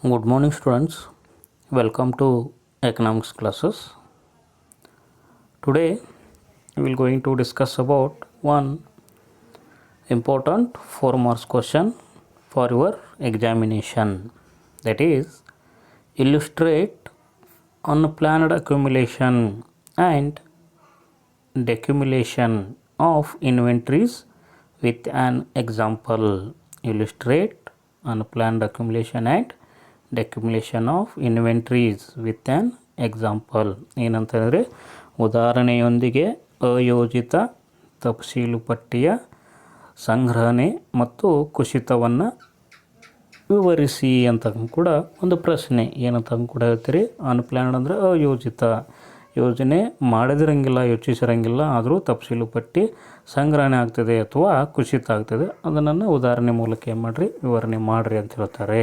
Good morning, students. Welcome to economics classes. Today, we will going to discuss about one important 4 marks question for your examination. That is, illustrate unplanned accumulation and decumulation of inventories with an example. Illustrate unplanned accumulation and decumulation of inventories with an example. ಏನಂತಂದರೆ ಉದಾಹರಣೆಯೊಂದಿಗೆ ಅಯೋಜಿತ ತಫ್ಸೀಲು ಪಟ್ಟಿಯ ಸಂಗ್ರಹಣೆ ಮತ್ತು ಕುಸಿತವನ್ನು ವಿವರಿಸಿ ಅಂತ ಕೂಡ ಒಂದು ಪ್ರಶ್ನೆ. ಏನಂತ ಕೂಡ ಹೇಳ್ತೀರಿ, ಅನ್ಪ್ಲ್ಯಾನ್ಡ್ ಅಂದರೆ ಅಯೋಜಿತ, ಯೋಜನೆ ಮಾಡಿದಿರಂಗಿಲ್ಲ, ಯೋಚಿಸಿರಂಗಿಲ್ಲ, ಆದರೂ ತಫ್ಸೀಲು ಪಟ್ಟಿ ಸಂಗ್ರಹಣೆ ಆಗ್ತದೆ ಅಥವಾ ಕುಸಿತ ಆಗ್ತದೆ. ಅದನ್ನು ಉದಾಹರಣೆ ಮೂಲಕ ಏನು ಮಾಡಿರಿ, ವಿವರಣೆ ಮಾಡಿರಿ ಅಂತ ಹೇಳ್ತಾರೆ.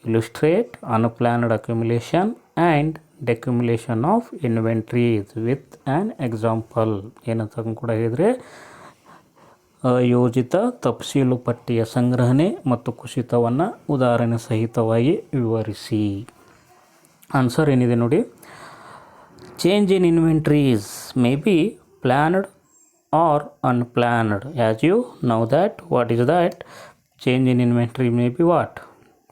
Illustrate unplanned accumulation and decumulation of inventories with an example. ಏನಂತ ಕೂಡ ಹೇಳಿದರೆ, ಅಯೋಜಿತ ತಫ್ಸೀಲು ಪಟ್ಟಿಯ ಸಂಗ್ರಹಣೆ ಮತ್ತು ಕುಸಿತವನ್ನು ಉದಾಹರಣೆ ಸಹಿತವಾಗಿ ವಿವರಿಸಿ. ಆನ್ಸರ್ ಏನಿದೆ ನೋಡಿ. Change in inventories may be planned or unplanned. As you know that what is that change in inventory may be what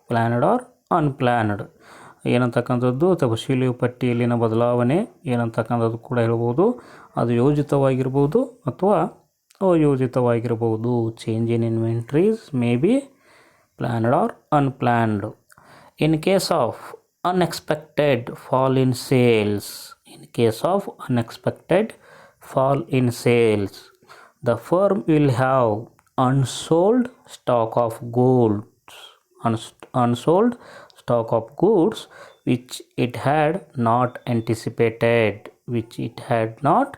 planned or unplanned. ಏನಂತಕ್ಕಂಥದ್ದು ತಫಸೀಲು ಪಟ್ಟಿಯಲ್ಲಿನ ಬದಲಾವಣೆ ಏನಂತಕ್ಕಂಥದ್ದು ಕೂಡ ಹೇಳ್ಬೋದು. ಅದು ಯೋಜಿತವಾಗಿರ್ಬೋದು ಅಥವಾ ಅಯೋಜಿತವಾಗಿರ್ಬೋದು. Change in inventories may be planned or unplanned. In case of unexpected fall in sales, in case of unexpected fall in sales, the firm will have unsold stock of goods, unsold stock of goods which it had not anticipated, which it had not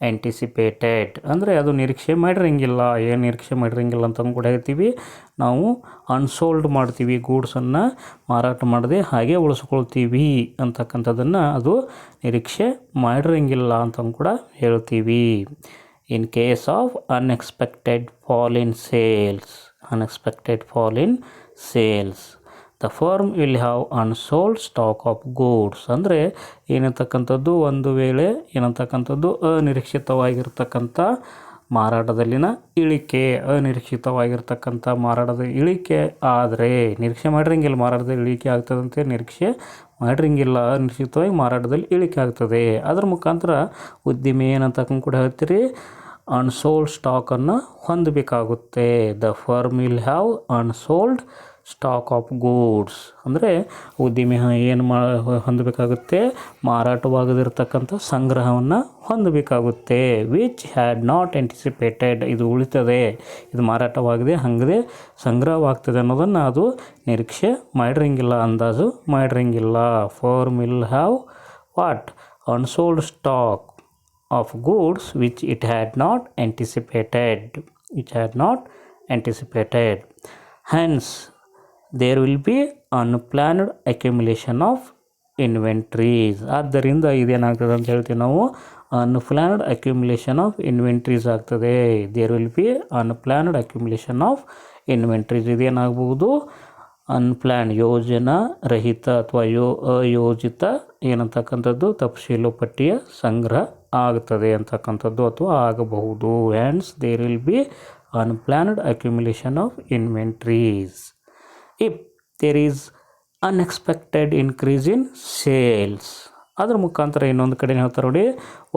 anticipated. ಅಂದರೆ ಅದು ನಿರೀಕ್ಷೆ ಮಾಡಿರಂಗಿಲ್ಲ. ಏನು ನಿರೀಕ್ಷೆ ಮಾಡಿರಂಗಿಲ್ಲ ಅಂತ ಕೂಡ ಹೇಳ್ತೀವಿ ನಾವು. Unsold ಮಾಡ್ತೀವಿ, ಗೂಡ್ಸನ್ನು ಮಾರಾಟ ಮಾಡದೆ ಹಾಗೆ ಉಳಿಸ್ಕೊಳ್ತೀವಿ ಅಂತಕ್ಕಂಥದ್ದನ್ನು ಅದು ನಿರೀಕ್ಷೆ ಮಾಡಿರಂಗಿಲ್ಲ ಅಂತ ಕೂಡ ಹೇಳ್ತೀವಿ. In case of unexpected fall in sales, unexpected fall in sales, the firm will have unsold stock of goods. ಅಂದರೆ ಏನಂತಕ್ಕಂಥದ್ದು, ಒಂದು ವೇಳೆ ಏನಂತಕ್ಕಂಥದ್ದು ಅನಿರೀಕ್ಷಿತವಾಗಿರ್ತಕ್ಕಂಥ ಮಾರಾಟದಲ್ಲಿನ ಇಳಿಕೆ, ಅನಿರೀಕ್ಷಿತವಾಗಿರ್ತಕ್ಕಂಥ ಮಾರಾಟದ ಇಳಿಕೆ ಆದರೆ, ನಿರೀಕ್ಷೆ ಮಾಡಿರಂಗಿಲ್ಲ ಮಾರಾಟದಲ್ಲಿ ಇಳಿಕೆ ಆಗ್ತದಂತೆ, ನಿರೀಕ್ಷೆ ಮಾಡಿರಂಗಿಲ್ಲ, ಅನಿಶ್ಚಿತವಾಗಿ ಮಾರಾಟದಲ್ಲಿ ಇಳಿಕೆ ಆಗ್ತದೆ. ಅದರ ಮುಖಾಂತರ ಉದ್ದಿಮೆ ಏನಂತ ಕೂಡ ಹೇಳ್ತೀರಿ, ಅನ್ಸೋಲ್ಡ್ ಸ್ಟಾಕನ್ನು ಹೊಂದಬೇಕಾಗುತ್ತೆ. The firm will have unsold stock of goods. ಅಂದರೆ ಉದ್ದಿಮೆ ಏನು ಹೊಂದಬೇಕಾಗುತ್ತೆ, ಮಾರಾಟವಾಗದಿರ್ತಕ್ಕಂಥ ಸಂಗ್ರಹವನ್ನು ಹೊಂದಬೇಕಾಗುತ್ತೆ. ವಿಚ್ ಹ್ಯಾಡ್ ನಾಟ್ ಆಂಟಿಸಿಪೇಟೆಡ್, ಇದು ಉಳಿತದೆ, ಇದು ಮಾರಾಟವಾಗದೆ ಹಂಗದೆ ಸಂಗ್ರಹವಾಗ್ತದೆ ಅನ್ನೋದನ್ನು ಅದು ನಿರೀಕ್ಷೆ ಮಾಡಿರಂಗಿಲ್ಲ, ಅಂದಾಜು ಮಾಡಿರಂಗಿಲ್ಲ. Firm will have what unsold stock of goods which it had not anticipated, which had not anticipated. Hence there will be unplanned accumulation of inventories. ಆದ್ದರಿಂದ ಇದೇನಾಗ್ತದೆ ಅಂತ ಹೇಳ್ತೀವಿ ನಾವು, ಅನ್ಪ್ಲ್ಯಾನ್ಡ್ ಅಕ್ಯುಮುಲೇಷನ್ ಆಫ್ ಇನ್ವೆಂಟ್ರೀಸ್ ಆಗ್ತದೆ. There will be unplanned accumulation of inventories. ಇದೇನಾಗ್ಬೋದು, unplanned ಯೋಜನಾ ರಹಿತ ಅಥವಾ ಅಯೋಜಿತ ಏನಂತಕ್ಕಂಥದ್ದು ತಫಸೀಲು ಪಟ್ಟಿಯ ಸಂಗ್ರಹ ಆಗ್ತದೆ ಅಂತಕ್ಕಂಥದ್ದು ಅಥವಾ ಆಗಬಹುದು. Hence there will be unplanned accumulation of inventories if there is unexpected increase in sales. ಅದ್ರ ಮುಖಾಂತರ ಇನ್ನೊಂದು ಕಡೆ ಹೇಳ್ತಾರೆ ನೋಡಿ,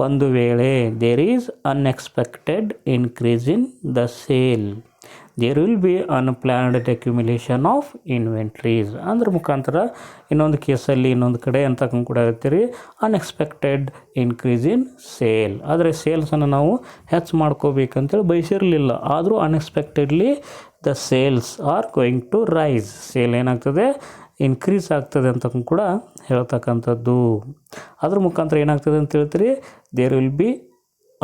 ಒಂದು ವೇಳೆ there is unexpected increase in the sale, there will be unplanned accumulation of inventories. ಅದ್ರ ಮುಖಾಂತರ ಇನ್ನೊಂದು ಕೇಸಲ್ಲಿ ಇನ್ನೊಂದು ಕಡೆ ಅಂತ ಕೂಡ ಹೇಳ್ತೀರಿ, ಅನ್ಎಕ್ಸ್ಪೆಕ್ಟೆಡ್ ಇನ್ಕ್ರೀಸ್ ಇನ್ ಸೇಲ್. ಆದರೆ ಸೇಲ್ಸನ್ನು ನಾವು ಹೆಚ್ಚು ಮಾಡ್ಕೋಬೇಕಂತೇಳಿ ಬಯಸಿರಲಿಲ್ಲ, ಆದರೂ unexpectedly the sales are going to rise. Sale ಏನಾಗ್ತದೆ, ಇನ್ಕ್ರೀಸ್ ಆಗ್ತದೆ ಅಂತ ಕೂಡ ಹೇಳ್ತಕ್ಕಂಥದ್ದು. ಅದ್ರ ಮುಖಾಂತರ ಏನಾಗ್ತದೆ ಅಂತ ಹೇಳ್ತೀರಿ, there will be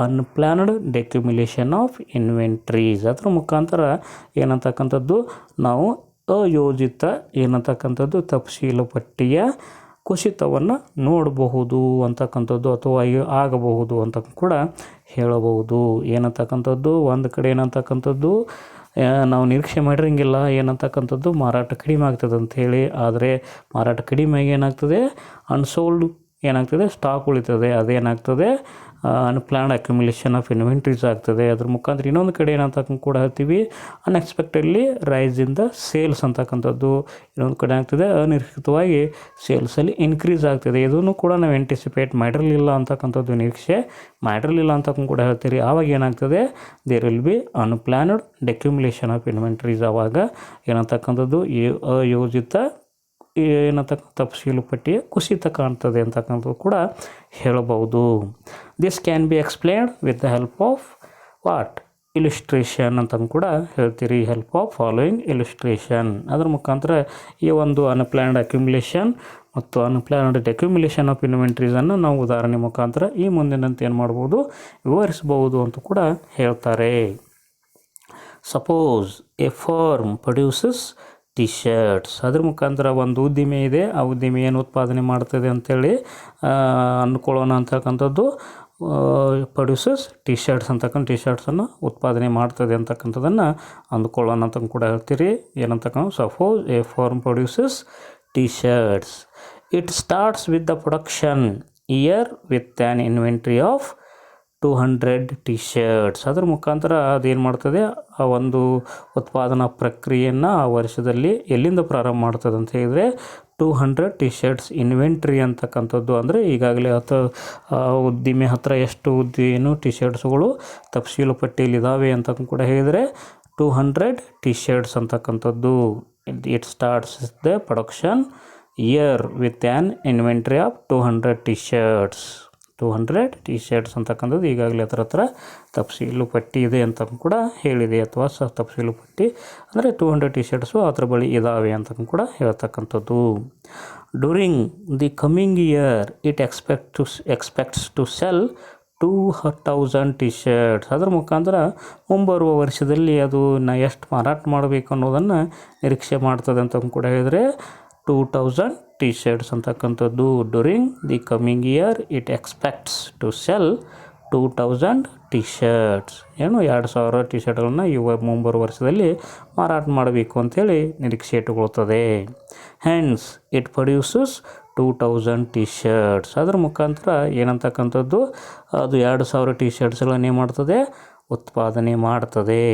unplanned decumulation of inventories. ಅದ್ರ ಮುಖಾಂತರ ಏನಂತಕ್ಕಂಥದ್ದು ನಾವು ಅಯೋಜಿತ ಏನಂತಕ್ಕಂಥದ್ದು ತಫಸೀಲು ಪಟ್ಟಿಯ ಕುಸಿತವನ್ನು ನೋಡಬಹುದು ಅಂತಕ್ಕಂಥದ್ದು ಅಥವಾ ಆಗಬಹುದು ಅಂತ ಕೂಡ ಹೇಳಬಹುದು. ಏನಂತಕ್ಕಂಥದ್ದು ಒಂದು ಕಡೆ ಏನಂತಕ್ಕಂಥದ್ದು ನಾವು ನಿರೀಕ್ಷೆ ಮಾಡಿರಂಗಿಲ್ಲ ಏನಂತಕ್ಕಂಥದ್ದು ಮಾರಾಟ ಕಡಿಮೆ ಆಗ್ತದೆ ಅಂಥೇಳಿ. ಆದರೆ ಮಾರಾಟ ಕಡಿಮೆ ಆಗಿ ಏನಾಗ್ತದೆ, ಅನ್ಸೋಲ್ಡ್ ಏನಾಗ್ತದೆ, ಸ್ಟಾಕ್ ಉಳಿತದೆ. ಅದೇನಾಗ್ತದೆ, ಅನ್ಪ್ಲ್ಯಾನ್ಡ್ ಅಕ್ಯುಮುಲೇಷನ್ ಆಫ್ ಇನ್ವೆಂಟ್ರೀಸ್ ಆಗ್ತದೆ. ಅದ್ರ ಮುಖಾಂತರ ಇನ್ನೊಂದು ಕಡೆ ಏನಂತ ಕೂಡ ಹೇಳ್ತೀವಿ, unexpectedly rise in the sales ಅಂತಕ್ಕಂಥದ್ದು. ಇನ್ನೊಂದು ಕಡೆ ಆಗ್ತದೆ, ಅನಿರೀಕ್ಷಿತವಾಗಿ ಸೇಲ್ಸಲ್ಲಿ ಇನ್ಕ್ರೀಸ್ ಆಗ್ತದೆ. ಇದನ್ನು ಕೂಡ ನಾವು ಆಂಟಿಸಿಪೇಟ್ ಮಾಡಿರಲಿಲ್ಲ ಅಂತಕ್ಕಂಥದ್ದು, ನಿರೀಕ್ಷೆ ಮಾಡಿರಲಿಲ್ಲ ಅಂತ ಕೂಡ ಹೇಳ್ತೀರಿ. ಆವಾಗ ಏನಾಗ್ತದೆ, there will be unplanned decumulation of inventories. ಆವಾಗ ಏನಂತಕ್ಕಂಥದ್ದು ಅಯೋಜಿತ ತಫ್ಸೀಲು ಪಟ್ಟಿಯ ಕುಸಿತ ಕಾಣ್ತದೆ ಅಂತಕ್ಕಂಥದ್ದು ಕೂಡ ಹೇಳಬಹುದು. This can be explained with the help of what, illustration ಅಂತ ಕೂಡ ಹೇಳ್ತೀರಿ. Help of following illustration. ಅದ್ರ ಮುಖಾಂತರ ಈ ಒಂದು ಅನ್ಪ್ಲ್ಯಾನ್ಡ್ ಅಕ್ಯುಮುಲೇಷನ್ ಮತ್ತು ಅನ್ಪ್ಲ್ಯಾನ್ಡ್ ಡೆಕ್ಯುಮುಲೇಷನ್ ಆಫ್ ಇನ್ವೆಂಟ್ರೀಸನ್ನು ನಾವು ಉದಾಹರಣೆ ಮುಖಾಂತರ ಈ ಮುಂದಿನಂತೆ ಏನು ಮಾಡ್ಬೋದು, ವಿವರಿಸ್ಬೋದು ಅಂತ ಕೂಡ ಹೇಳ್ತಾರೆ. Suppose a firm produces T shirts. ಅದ್ರ ಮುಖಾಂತರ ಒಂದು ಉದ್ದಿಮೆ ಇದೆ, ಆ ಉದ್ದಿಮೆ ಏನು ಉತ್ಪಾದನೆ ಮಾಡ್ತದೆ ಅಂಥೇಳಿ ಅಂದ್ಕೊಳ್ಳೋಣ ಅಂತಕ್ಕಂಥದ್ದು. ಪ್ರೊಡ್ಯೂಸಸ್ ಟಿ ಶರ್ಟ್ಸ್ ಅಂತಕ್ಕಂಥ ಟಿ ಶರ್ಟ್ಸನ್ನು ಉತ್ಪಾದನೆ ಮಾಡ್ತದೆ ಅಂತಕ್ಕಂಥದ್ದನ್ನು ಅಂದ್ಕೊಳ್ಳೋಣ ಅಂತ ಕೂಡ ಹೇಳ್ತೀರಿ. ಏನಂತಕ್ಕಂಥ, suppose a firm produces T shirts. It starts with the production year with an inventory of 200 T shirts. ಅದ್ರ ಮುಖಾಂತರ ಅದೇನು ಮಾಡ್ತದೆ, ಆ ಒಂದು ಉತ್ಪಾದನಾ ಪ್ರಕ್ರಿಯೆಯನ್ನು ಆ ವರ್ಷದಲ್ಲಿ ಎಲ್ಲಿಂದ ಪ್ರಾರಂಭ ಮಾಡ್ತದೆ ಅಂತ ಹೇಳಿದರೆ 200 ಟಿ ಶರ್ಟ್ಸ್ ಇನ್ವೆಂಟ್ರಿ ಅಂತಕ್ಕಂಥದ್ದು. ಅಂದರೆ ಈಗಾಗಲೇ ಉದ್ದಿಮೆ ಹತ್ತಿರ ಎಷ್ಟು ಟಿ ಶರ್ಟ್ಸ್ಗಳು ತಫ್ಸೀಲು ಪಟ್ಟಿಯಲ್ಲಿ ಇದ್ದಾವೆ ಅಂತ ಕೂಡ ಹೇಳಿದರೆ 200 ಟಿ ಶರ್ಟ್ಸ್ ಅಂತಕ್ಕಂಥದ್ದು. It starts the production year with an inventory of 200 T shirts. 200 T shirts ಅಂತಕ್ಕಂಥದ್ದು ಈಗಾಗಲೇ ಹತ್ರ ತಫ್ಸೀಲು ಪಟ್ಟಿ ಇದೆ ಅಂತ ಕೂಡ ಹೇಳಿದೆ. ಅಥವಾ ತಫ್ಸೀಲು ಪಟ್ಟಿ ಅಂದರೆ 200 ಟಿ ಶರ್ಟ್ಸು ಅದ್ರ ಬಳಿ ಇದ್ದಾವೆ ಅಂತ ಕೂಡ ಹೇಳ್ತಕ್ಕಂಥದ್ದು. During the coming year it expects to sell 2000 T shirts. ಅದರ ಮುಖಾಂತರ ಮುಂಬರುವ ವರ್ಷದಲ್ಲಿ ಅದು ಎಷ್ಟು ಮಾರಾಟ ಮಾಡಬೇಕು ಅನ್ನೋದನ್ನು ನಿರೀಕ್ಷೆ ಮಾಡ್ತದೆ ಅಂತ ಕೂಡ ಹೇಳಿದರೆ 2000 ಟಿ ಶರ್ಟ್ಸ್ ಅಂತಕ್ಕಂಥದ್ದು. During the coming year it expects to sell 2000 T shirts. 2000 T ಶರ್ಟ್ಗಳನ್ನು ಮುಂಬರುವ ವರ್ಷದಲ್ಲಿ ಮಾರಾಟ ಮಾಡಬೇಕು ಅಂಥೇಳಿ ನಿರೀಕ್ಷೆ ಇಟ್ಟುಕೊಳ್ತದೆ. Hence it produces 2000 T shirts. ಅದರ ಮುಖಾಂತರ ಏನಂತಕ್ಕಂಥದ್ದು, ಅದು 2000 ಟಿ ಶರ್ಟ್ಸ್ಗಳನ್ನು ಏನು ಮಾಡ್ತದೆ, ಉತ್ಪಾದನೆ ಮಾಡ್ತದೆ.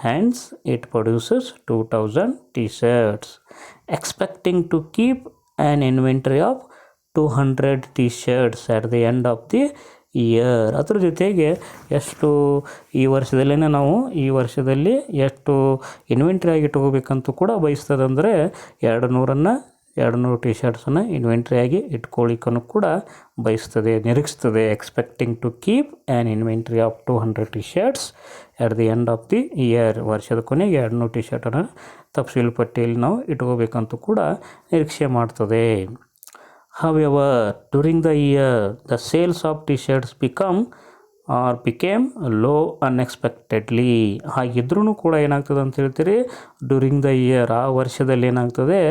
Hands it produces 2000 T shirts. Expecting to keep an inventory of 200 T shirts at the end of the year. ಅದ್ರ ಜೊತೆಗೆ ಎಷ್ಟು ಈ ವರ್ಷದಲ್ಲಿ ಎಷ್ಟು ಇನ್ವೆಂಟ್ರಿ ಆಗಿ ಇಟ್ಕೋಬೇಕಂತೂ ಕೂಡ ಬಯಸ್ತದೆ. ಅಂದರೆ 200 ಟಿ ಶರ್ಟ್ಸನ್ನು ಇನ್ವೆಂಟ್ರಿಯಾಗಿ ಇಟ್ಕೊಳ್ಳಿಕ್ಕೂ ಕೂಡ ಬಯಸ್ತದೆ, ನಿರೀಕ್ಷಿಸ್ತದೆ. Expecting to keep an inventory of 200 T shirts at the end of the year. ವರ್ಷದ ಕೊನೆಗೆ 200 ಟಿ ಶರ್ಟನ್ನು ತಫ್ಸೀಲು ಪಟ್ಟಿಯಲ್ಲಿ ನಾವು ಇಟ್ಕೋಬೇಕಂತೂ ಕೂಡ ನಿರೀಕ್ಷೆ ಮಾಡ್ತದೆ. However, during the year, the sales of T-shirts became low unexpectedly. ಹಾಗಿದ್ರೂ ಕೂಡ ಏನಾಗ್ತದೆ ಅಂತ ಹೇಳ್ತೀರಿ, ಡ್ಯೂರಿಂಗ್ ದ ಇಯರ್, ಆ ವರ್ಷದಲ್ಲಿ ಏನಾಗ್ತದೆ,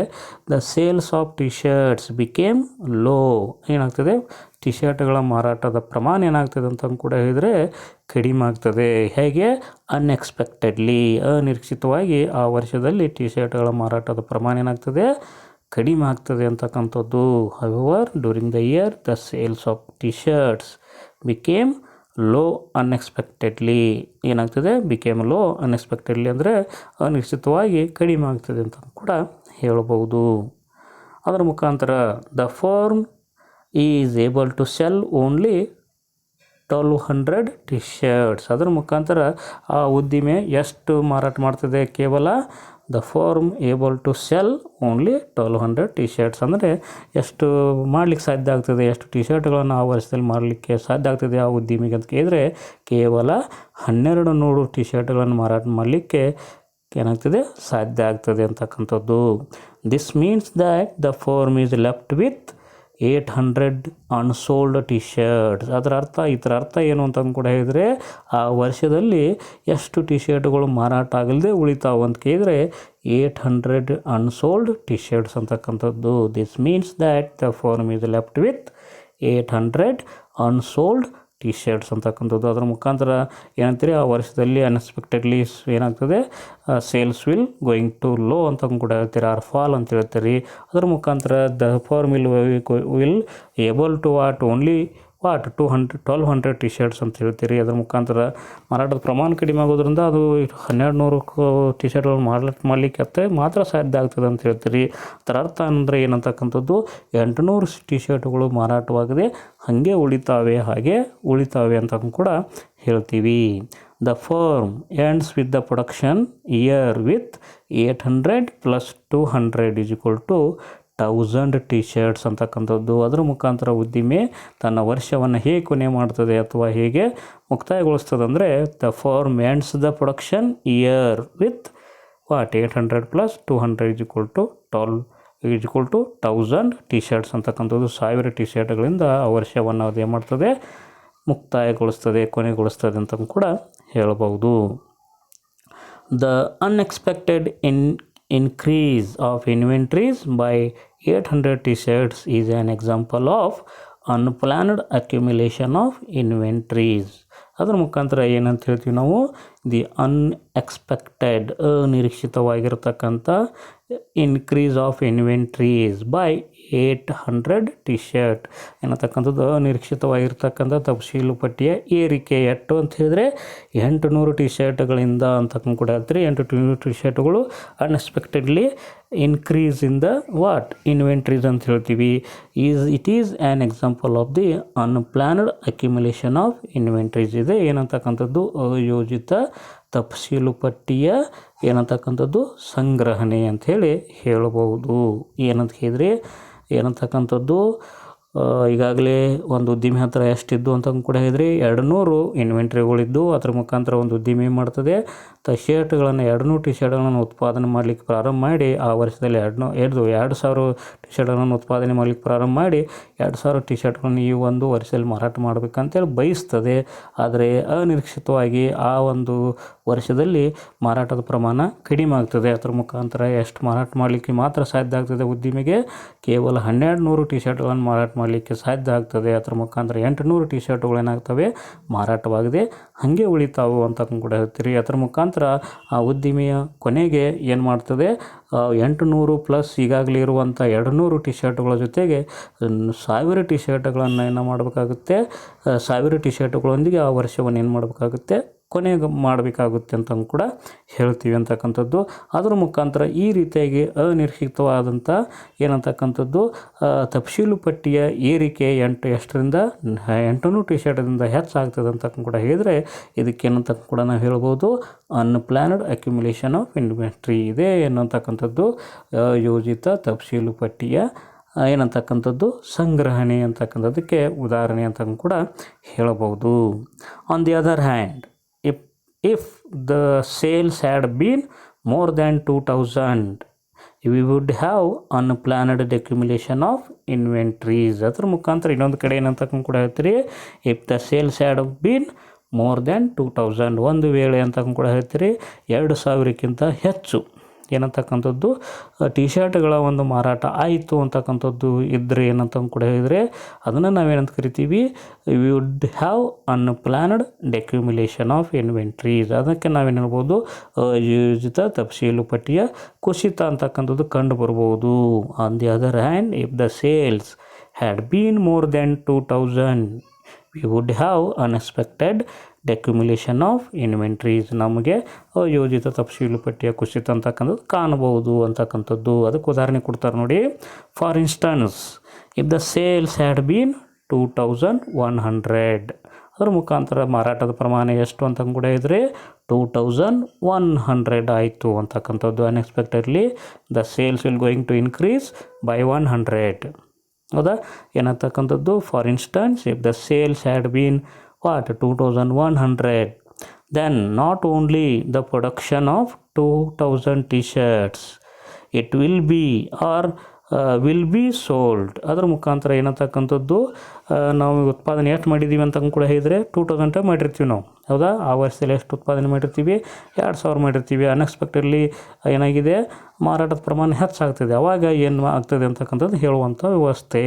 the sales of T shirts became low. ಏನಾಗ್ತದೆ, ಟಿ ಶರ್ಟ್ಗಳ ಮಾರಾಟದ ಪ್ರಮಾಣ ಏನಾಗ್ತದೆ ಅಂತ ಕೂಡ ಹೇಳಿದರೆ ಕಡಿಮೆ ಆಗ್ತದೆ. ಹೇಗೆ, ಅನ್ಎಕ್ಸ್ಪೆಕ್ಟೆಡ್ಲಿ, ಅನಿರೀಕ್ಷಿತವಾಗಿ ಆ ವರ್ಷದಲ್ಲಿ ಟಿ ಶರ್ಟ್ಗಳ ಮಾರಾಟದ ಪ್ರಮಾಣ ಏನಾಗ್ತದೆ, ಕಡಿಮೆ ಆಗ್ತದೆ ಅಂತಕ್ಕಂಥದ್ದು. However during the year the sales of T shirts became low unexpectedly. ಏನಾಗ್ತದೆ, ಬಿಕೇಮ್ ಲೋ ಅನ್ಎಕ್ಸ್ಪೆಕ್ಟೆಡ್ಲಿ ಅಂದರೆ ಅನಿಶ್ಚಿತವಾಗಿ ಕಡಿಮೆ ಆಗ್ತದೆ ಅಂತ ಕೂಡ ಹೇಳಬಹುದು. ಅದರ ಮುಖಾಂತರ the firm is able to sell only 1200 T shirts. ಅದರ ಮುಖಾಂತರ ಆ ಉದ್ದಿಮೆ ಎಷ್ಟು ಮಾರಾಟ ಮಾಡ್ತದೆ, ಕೇವಲ the firm able to sell only 1200 T shirts. ಅಂದರೆ ಎಷ್ಟು ಮಾಡಲಿಕ್ಕೆ ಸಾಧ್ಯ ಆಗ್ತದೆ, ಎಷ್ಟು ಟಿ ಶರ್ಟ್ಗಳನ್ನು ಆ ವರ್ಷದಲ್ಲಿ ಮಾಡಲಿಕ್ಕೆ ಸಾಧ್ಯ ಆಗ್ತದೆ ಆ ಉದ್ದಿಮೆಗೆ ಅಂತ ಕೇಳಿದರೆ ಕೇವಲ 1200 ಟಿ ಶರ್ಟ್ಗಳನ್ನು ಮಾರಾಟ ಮಾಡಲಿಕ್ಕೆ ಏನಾಗ್ತದೆ, ಸಾಧ್ಯ ಆಗ್ತದೆ ಅಂತಕ್ಕಂಥದ್ದು. This means that the firm is left with 800 unsold T shirts. ಇದರ ಅರ್ಥ ಏನು ಅಂತ ಕೂಡ ಹೇಳಿದರೆ, ಆ ವರ್ಷದಲ್ಲಿ ಎಷ್ಟು ಟಿ ಶರ್ಟ್ಗಳು ಮಾರಾಟ ಆಗಲ್ಲದೆ ಉಳಿತಾವೆ ಅಂತ ಕೇಳಿದರೆ 800 ಅನ್ಸೋಲ್ಡ್ ಟಿ ಶರ್ಟ್ಸ್ ಅಂತಕ್ಕಂಥದ್ದು. This means that the firm is left with 800 unsold T shirts ಅಂತಕ್ಕಂಥದ್ದು. ಅದರ ಮುಖಾಂತರ ಏನಂತೀರಿ, ಆ ವರ್ಷದಲ್ಲಿ ಅನ್ಎಕ್ಸ್ಪೆಕ್ಟೆಡ್ಲಿ ಏನಾಗ್ತದೆ, sales will going to low ಅಂತ ಕೂಡ ಹೇಳ್ತೀರಿ, ಆರ್ ಫಾಲ್ ಅಂತ ಹೇಳ್ತೀರಿ. ಅದರ ಮುಖಾಂತರ the firm will able to only 1200 T shirts ಅಂತ ಹೇಳ್ತೀರಿ. ಅದರ ಮುಖಾಂತರ ಮಾರಾಟದ ಪ್ರಮಾಣ ಕಡಿಮೆ ಆಗೋದ್ರಿಂದ ಅದು 1200 ಟಿ ಶರ್ಟ್ಗಳು ಮಾಡಲಿಕ್ಕೆ ಮಾತ್ರ ಸಾಧ್ಯ ಆಗ್ತದೆ ಅಂತ ಹೇಳ್ತೀರಿ. ಅದರ ಅರ್ಥ ಅಂದರೆ ಏನಂತಕ್ಕಂಥದ್ದು, 800 ಟಿ ಶರ್ಟ್ಗಳು ಮಾರಾಟವಾಗದೆ ಹಾಗೆ ಉಳಿತಾವೆ ಅಂತ ಕೂಡ ಹೇಳ್ತೀವಿ. The firm ends with the production year with 800 + 200 = 1000 T shirts ಅಂತಕ್ಕಂಥದ್ದು. ಅದರ ಮುಖಾಂತರ ಉದ್ದಿಮೆ ತನ್ನ ವರ್ಷವನ್ನು ಹೇಗೆ ಕೊನೆ ಮಾಡ್ತದೆ ಅಥವಾ ಹೇಗೆ ಮುಕ್ತಾಯಗೊಳಿಸ್ತದೆ ಅಂದರೆ, the firm ends the production year with 800 + 200 = 1000 T shirts ಅಂತಕ್ಕಂಥದ್ದು. 1000 ಟಿ ಶರ್ಟ್ಗಳಿಂದ ಆ ವರ್ಷವನ್ನು ಅದು ಏನು ಮಾಡ್ತದೆ, ಮುಕ್ತಾಯಗೊಳಿಸ್ತದೆ, ಕೊನೆಗೊಳಿಸ್ತದೆ ಅಂತ ಕೂಡ ಹೇಳ್ಬೋದು. The unexpected increase of inventories by 800 t-shirts is an example of unplanned accumulation of inventories. ಅದರ ಮುಖಾಂತರ ಏನಂತ ಹೇಳ್ತೀವಿ ನಾವು, ದಿ ಅನ್ಎಕ್ಸ್ಪೆಕ್ಟೆಡ್ ಅನಿರೀಕ್ಷಿತವಾಗಿರ್ತಕ್ಕಂಥ increase of inventories by 800 T shirt ಏನತಕ್ಕಂಥದ್ದು, ಅನಿರೀಕ್ಷಿತವಾಗಿರ್ತಕ್ಕಂಥ ತಪಶೀಲು ಪಟ್ಟಿಯ ಏರಿಕೆ ಎಷ್ಟು ಅಂತ ಹೇಳಿದ್ರೆ 800 ಟಿ ಶರ್ಟ್ಗಳಿಂದ ಅಂತಕ್ಕಂಥ ಕೂಡ ಹೇಳ್ತೀರಿ. 800 ಟಿ ಶರ್ಟ್ಗಳು unexpectedly increase in the inventories ಅಂತ ಹೇಳ್ತೀವಿ. It is an example of the unplanned accumulation of inventories. ಇದೆ ಏನಂತಕ್ಕಂಥದ್ದು, ಅಯೋಜಿತ ತಪಶೀಲು ಪಟ್ಟಿಯ ಏನಂತಕ್ಕಂಥದ್ದು ಸಂಗ್ರಹಣೆ ಅಂಥೇಳಿ ಹೇಳ್ಬೋದು. ಏನಂತ ಹೇಳಿದ್ರೆ ಏನಂತಕ್ಕಂಥದ್ದು, ಈಗಾಗಲೇ ಒಂದು ಉದ್ದಿಮೆ ಹತ್ರ ಎಷ್ಟಿದ್ದು ಅಂತ ಕೂಡ ಹೇಳಿದ್ರಿ, 200 ಇನ್ವೆಂಟ್ರಿಗಳಿದ್ದು. ಅದರ ಮುಖಾಂತರ ಒಂದು ಉದ್ದಿಮೆ ಮಾಡ್ತದೆ, ಶರ್ಟ್ಗಳನ್ನು 200 ಟಿ ಶರ್ಟ್ಗಳನ್ನು ಉತ್ಪಾದನೆ ಮಾಡಲಿಕ್ಕೆ ಪ್ರಾರಂಭ ಮಾಡಿ ಆ ವರ್ಷದಲ್ಲಿ 2000 ಟಿ ಶರ್ಟ್ಗಳನ್ನು ಉತ್ಪಾದನೆ ಮಾಡಲಿಕ್ಕೆ ಪ್ರಾರಂಭ ಮಾಡಿ 2000 ಟಿ ಶರ್ಟ್ಗಳನ್ನು ಈ ಒಂದು ವರ್ಷದಲ್ಲಿ ಮಾರಾಟ ಮಾಡಬೇಕಂತೇಳಿ ಬಯಸ್ತದೆ. ಆದರೆ ಅನಿರೀಕ್ಷಿತವಾಗಿ ಆ ಒಂದು ವರ್ಷದಲ್ಲಿ ಮಾರಾಟದ ಪ್ರಮಾಣ ಕಡಿಮೆ ಆಗ್ತದೆ. ಅದರ ಮುಖಾಂತರ ಎಷ್ಟು ಮಾರಾಟ ಮಾಡಲಿಕ್ಕೆ ಮಾತ್ರ ಸಾಧ್ಯ ಆಗ್ತದೆ, ಉದ್ದಿಮೆಗೆ ಕೇವಲ 1200 ಟಿ ಶರ್ಟ್ಗಳನ್ನು ಮಾರಾಟ ಮಾಡಲಿಕ್ಕೆ ಸಾಧ್ಯ ಆಗ್ತದೆ. ಅದರ ಮುಖಾಂತರ 800 ಟಿ ಶರ್ಟ್ಗಳು ಏನಾಗ್ತವೆ, ಮಾರಾಟವಾಗದೆ ಹಾಗೆ ಉಳಿತಾವು ಅಂತ ಕೂಡ ಹೇಳ್ತೀರಿ. ಅದರ ಮುಖಾಂತರ ಆ ಉದ್ದಿಮೆಯ ಕೊನೆಗೆ ಏನು ಮಾಡ್ತದೆ, 800 ಪ್ಲಸ್ ಈಗಾಗಲೇ ಇರುವಂಥ 200 ಟಿ ಶರ್ಟ್ಗಳ ಜೊತೆಗೆ 1000 ಟಿ ಶರ್ಟ್ಗಳನ್ನು ಏನು ಮಾಡಬೇಕಾಗುತ್ತೆ, 1000 ಟಿ ಶರ್ಟ್ಗಳೊಂದಿಗೆ ಆ ವರ್ಷವನ್ನು ಏನು ಮಾಡಬೇಕಾಗುತ್ತೆ, ಕೊನೆಗೆ ಮಾಡಬೇಕಾಗುತ್ತೆ ಅಂತ ಕೂಡ ಹೇಳ್ತೀವಿ ಅಂತಕ್ಕಂಥದ್ದು. ಅದರ ಮುಖಾಂತರ ಈ ರೀತಿಯಾಗಿ ಅನಿರೀಕ್ಷಿತವಾದಂಥ ಏನಂತಕ್ಕಂಥದ್ದು ತಪಶೀಲು ಪಟ್ಟಿಯ ಏರಿಕೆ 800 ಟಿ ಶರ್ಟ್ದಿಂದ ಹೆಚ್ಚಾಗ್ತದೆ ಅಂತ ಕೂಡ ಹೇಳಿದರೆ, ಇದಕ್ಕೇನಂತ ಕೂಡ ನಾವು ಹೇಳ್ಬೋದು, ಅನ್ಪ್ಲಾನ್ಡ್ ಅಕ್ಯುಮುಲೇಷನ್ ಆಫ್ ಇನ್ವೆಂಟ್ರಿ ಇದೆ ಅನ್ನೋಂತಕ್ಕಂಥದ್ದು ಯೋಜಿತ ತಪಶೀಲು ಪಟ್ಟಿಯ ಏನಂತಕ್ಕಂಥದ್ದು ಸಂಗ್ರಹಣೆ ಅಂತಕ್ಕಂಥದ್ದಕ್ಕೆ ಉದಾಹರಣೆ ಅಂತ ಕೂಡ ಹೇಳಬಹುದು. On the other hand, if the sales had been more than 2000, we would have unplanned accumulation of inventories. ಅದರ ಮುಖಾಂತರ ಇನ್ನೊಂದು ಕಡೆ ಏನಂತ ಕೂಡ ಹೇಳ್ತೀರಿ, if the sales had been more than 2000, ಒಂದು ವೇಳೆ ಅಂತ ಕೂಡ ಹೇಳ್ತೀರಿ 2000ಕ್ಕಿಂತ ಹೆಚ್ಚು ಏನಂತಕ್ಕಂಥದ್ದು ಟಿ ಶರ್ಟ್ಗಳ ಒಂದು ಮಾರಾಟ ಆಯಿತು ಅಂತಕ್ಕಂಥದ್ದು ಇದ್ದರೆ ಏನಂತ ಕೂಡ ಹೇಳಿದರೆ, ಅದನ್ನು ನಾವೇನಂತ ಕರಿತೀವಿ, we would have unplanned decumulation of inventories. ಅದಕ್ಕೆ ನಾವೇನು ಹೇಳ್ಬೋದು, ಅಯೋಜಿತ ತಪಶೀಲು ಪಟ್ಟಿಯ ಕುಸಿತ ಅಂತಕ್ಕಂಥದ್ದು ಕಂಡು ಬರ್ಬೋದು. On the other hand, if the sales had been more then 2000, we would have unexpected decumulation of inventories. ನಮಗೆ ಅಯೋಜಿತ ತಪಶೀಲು ಪಟ್ಟಿಯ ಕುಸಿತ ಅಂತಕ್ಕಂಥದ್ದು ಕಾಣಬಹುದು ಅಂತಕ್ಕಂಥದ್ದು. ಅದಕ್ಕೆ ಉದಾಹರಣೆ ಕೊಡ್ತಾರೆ ನೋಡಿ. For instance, if the sales had been 2100, ಅದರ ಮುಖಾಂತರ ಮಾರಾಟದ ಪ್ರಮಾಣ ಎಷ್ಟು ಅಂತ ಕೂಡ ಇದ್ದರೆ 2100 ಆಯಿತು ಅಂತಕ್ಕಂಥದ್ದು. Unexpectedly the sales will going to increase by 100. ಹೌದಾ, ಏನಂತಕ್ಕಂಥದ್ದು, for instance, if the sales had been 2100, then not only the production of 2000 t-shirts, it will be or will be sold. ಅದರ ಮುಖಾಂತರ ಏನಂತಕ್ಕಂಥದ್ದು ನಾವು ಉತ್ಪಾದನೆ ಎಷ್ಟು ಮಾಡಿದ್ದೀವಿ ಅಂತ ಕೂಡ ಹೇಳಿದರೆ 2000 ಮಾಡಿರ್ತೀವಿ ನಾವು. ಹೌದಾ, ಆ ವರ್ಷದಲ್ಲಿ ಎಷ್ಟು ಉತ್ಪಾದನೆ ಮಾಡಿರ್ತೀವಿ, 2000 ಮಾಡಿರ್ತೀವಿ. ಅನ್ಎಕ್ಸ್ಪೆಕ್ಟೆಡ್ಲಿ ಏನಾಗಿದೆ, ಮಾರಾಟದ ಪ್ರಮಾಣ ಹೆಚ್ಚಾಗ್ತದೆ. ಆವಾಗ ಏನು ಆಗ್ತದೆ ಅಂತಕ್ಕಂಥದ್ದು ಹೇಳುವಂಥ ವ್ಯವಸ್ಥೆ.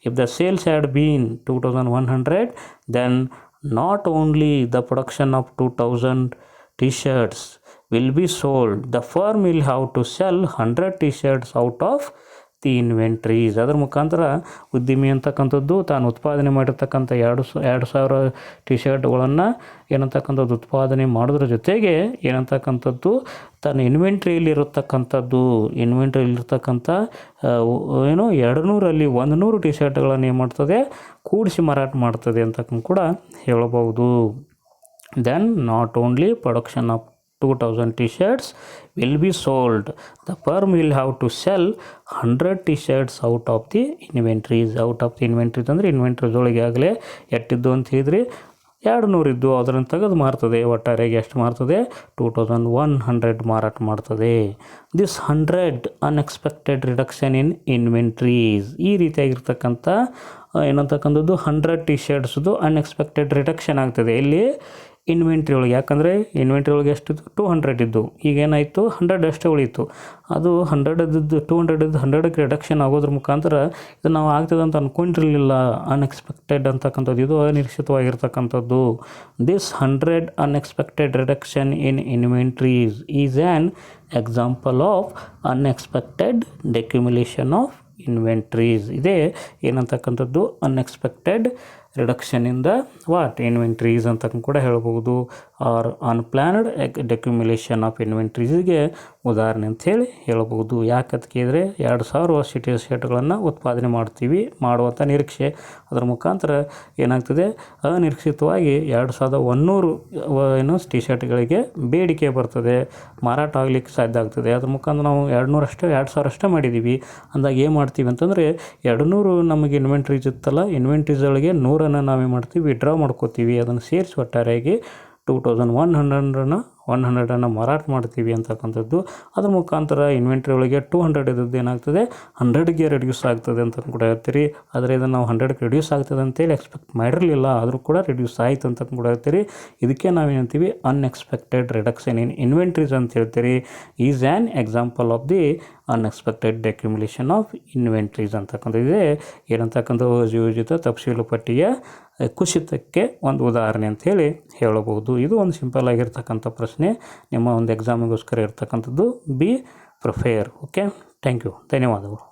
If the sales had been 2100, then not only the production of 2000 t-shirts will be sold, the firm will have to sell 100 t-shirts out of the inventories. ಅದರ ಮುಖಾಂತರ ಉದ್ಯಮಿ ಅಂತಕ್ಕಂಥದ್ದು ತಾನು ಉತ್ಪಾದನೆ ಮಾಡಿರ್ತಕ್ಕಂಥ 2000 ಟಿ ಶರ್ಟ್ಗಳನ್ನು ಏನಂತಕ್ಕಂಥದ್ದು ಉತ್ಪಾದನೆ ಮಾಡೋದ್ರ ಜೊತೆಗೆ ಏನಂತಕ್ಕಂಥದ್ದು ತನ್ನ ಇನ್ವೆಂಟ್ರಿಯಲ್ಲಿರತಕ್ಕಂಥದ್ದು ಏನು 200ರಲ್ಲಿ 100 ಟಿ ಶರ್ಟ್ಗಳನ್ನು ಏನು ಮಾಡ್ತದೆ ಕೂಡಿಸಿ ಮಾರಾಟ ಮಾಡ್ತದೆ ಅಂತಕ್ಕಂಥ ಕೂಡ ಹೇಳಬಹುದು. Then not only production of 2000 t-shirts will be sold, the firm will have to sell 100 t-shirts out of the inventories. Out of the inventories ಅಂದರೆ ಇನ್ವೆಂಟ್ರೀಸ್ ಒಳಗೆ ಆಗಲೇ ಎಷ್ಟಿದ್ದು ಅಂತ ಹೇಳಿದ್ರಿ 200 ಇದ್ದು ಅದನ್ನು ತೆಗೆದು ಮಾರ್ತದೆ. ಒಟ್ಟಾರೆಯಾಗಿ ಎಷ್ಟು ಮಾರ್ತದೆ 2100 ಮಾರಾಟ ಮಾಡ್ತದೆ. This 100 unexpected reduction in inventories, ಈ ರೀತಿಯಾಗಿರ್ತಕ್ಕಂಥ ಏನಂತಕ್ಕಂಥದ್ದು 100 ಟಿ ಶರ್ಟ್ಸ್ದು ಅನ್ಎಕ್ಸ್ಪೆಕ್ಟೆಡ್ ರಿಡಕ್ಷನ್ ಆಗ್ತದೆ ಇಲ್ಲಿ ಇನ್ವೆಂಟ್ರಿ ಒಳಗೆ. ಯಾಕಂದರೆ ಇನ್ವೆಂಟ್ರಿ ಒಳಗೆ ಎಷ್ಟಿತ್ತು 200 ಇದ್ದು, ಈಗೇನಾಯಿತು 100 ಅಷ್ಟೇ ಉಳಿಯಿತು. ಅದು 100 ಇದ್ದು 200 ಇದ್ದು 100ಕ್ಕೆ ರಿಡಕ್ಷನ್ ಆಗೋದ್ರ ಮುಖಾಂತರ ಇದು ನಾವು ಆಗ್ತದೆ ಅಂತ ಅಂದ್ಕೊಂಡಿರಲಿಲ್ಲ. ಅನ್ಎಕ್ಸ್ಪೆಕ್ಟೆಡ್ ಅಂತಕ್ಕಂಥದ್ದು ಇದು ಅನಿರೀಕ್ಷಿತವಾಗಿರ್ತಕ್ಕಂಥದ್ದು. This 100 unexpected reduction in inventories is an example of unexpected decumulation of inventories. ಇದೇ ಏನಂತಕ್ಕಂಥದ್ದು unexpected reduction in the inventories ಅಂತ ಕೂಡ ಹೇಳ್ಬೋದು. ಆರ್ ಅನ್ಪ್ಲ್ಯಾನ್ಡ್ ಡೆಕ್ಯುಮುಲೇಷನ್ ಆಫ್ ಇನ್ವೆಂಟ್ರೀಸ್ಗೆ ಉದಾಹರಣೆ ಅಂಥೇಳಿ ಹೇಳ್ಬೋದು. ಯಾಕಂತ ಕೇಳಿದರೆ 2000 ಟಿ ಶರ್ಟ್ಗಳನ್ನು ಉತ್ಪಾದನೆ ಮಾಡುವಂಥ ನಿರೀಕ್ಷೆ, ಅದರ ಮುಖಾಂತರ ಏನಾಗ್ತದೆ ಅನಿರೀಕ್ಷಿತವಾಗಿ 2100 ಟಿ ಶರ್ಟ್ಗಳಿಗೆ ಬೇಡಿಕೆ ಬರ್ತದೆ, ಮಾರಾಟ ಆಗಲಿಕ್ಕೆ ಸಾಧ್ಯ ಆಗ್ತದೆ. ಅದ್ರ ಮುಖಾಂತರ ನಾವು 2000 ಅಷ್ಟೇ ಮಾಡಿದ್ದೀವಿ ಅಂದಾಗ ಏನು ಮಾಡ್ತೀವಿ ಅಂತಂದರೆ 200 ನಮಗೆ ಇನ್ವೆಂಟ್ರೀಸ್ ಇತ್ತಲ್ಲ, ಇನ್ವೆಂಟ್ರೀಸ್ ಒಳಗೆ 100 ನಾವೇನು ಮಾಡ್ತೀವಿ ವಿಡ್ರಾ ಮಾಡ್ಕೋತೀವಿ. ಅದನ್ನು ಸೇರಿಸಿ ಒಟ್ಟಾರೆಯಾಗಿ 2100 ಮಾರಾಟ ಮಾಡ್ತೀವಿ ಅಂತಕ್ಕಂಥದ್ದು. ಅದ್ರ ಮುಖಾಂತರ ಇನ್ವೆಂಟ್ರಿ ಒಳಗೆ 200 ಇದ್ದದ್ದು ಏನಾಗ್ತದೆ 100ಗೆ ರಿಡ್ಯೂಸ್ ಆಗ್ತದೆ ಅಂತ ಕೂಡ ಹೇಳ್ತೀರಿ. ಆದರೆ ಇದನ್ನು ನಾವು 100ಕ್ಕೆ ರಿಡ್ಯೂಸ್ ಆಗ್ತದೆ ಅಂತೇಳಿ ಎಕ್ಸ್ಪೆಕ್ಟ್ ಮಾಡಿರಲಿಲ್ಲ, ಆದರೂ ಕೂಡ ರಿಡ್ಯೂಸ್ ಆಯಿತು ಅಂತ ಕೂಡ ಹೇಳ್ತೀರಿ. ಇದಕ್ಕೆ ನಾವೇನಂತೀವಿ ಅನ್ಎಕ್ಸ್ಪೆಕ್ಟೆಡ್ ರಿಡಕ್ಷನ್ ಇನ್ ಇನ್ವೆಂಟ್ರೀಸ್ ಅಂತ ಹೇಳ್ತೀರಿ. Is an example of the unexpected decumulation of inventories ಅಂತಕ್ಕಂಥದ್ದಿದೆ. ಏನಂತಕ್ಕಂಥ ಯೋಜಿತ ತಪ್ಸೀಲು ಪಟ್ಟಿಯ ಕುಸಿತಕ್ಕೆ ಒಂದು ಉದಾಹರಣೆ ಅಂಥೇಳಿ ಹೇಳಬಹುದು. ಇದು ಒಂದು ಸಿಂಪಲ್ ಆಗಿರ್ತಕ್ಕಂಥ ಪ್ರಶ್ನೆ, ನಿಮ್ಮ ಒಂದು ಎಕ್ಸಾಮಿಗೋಸ್ಕರ ಇರ್ತಕ್ಕಂಥದ್ದು. Be prepare. Okay, thank you, ಧನ್ಯವಾದಗಳು.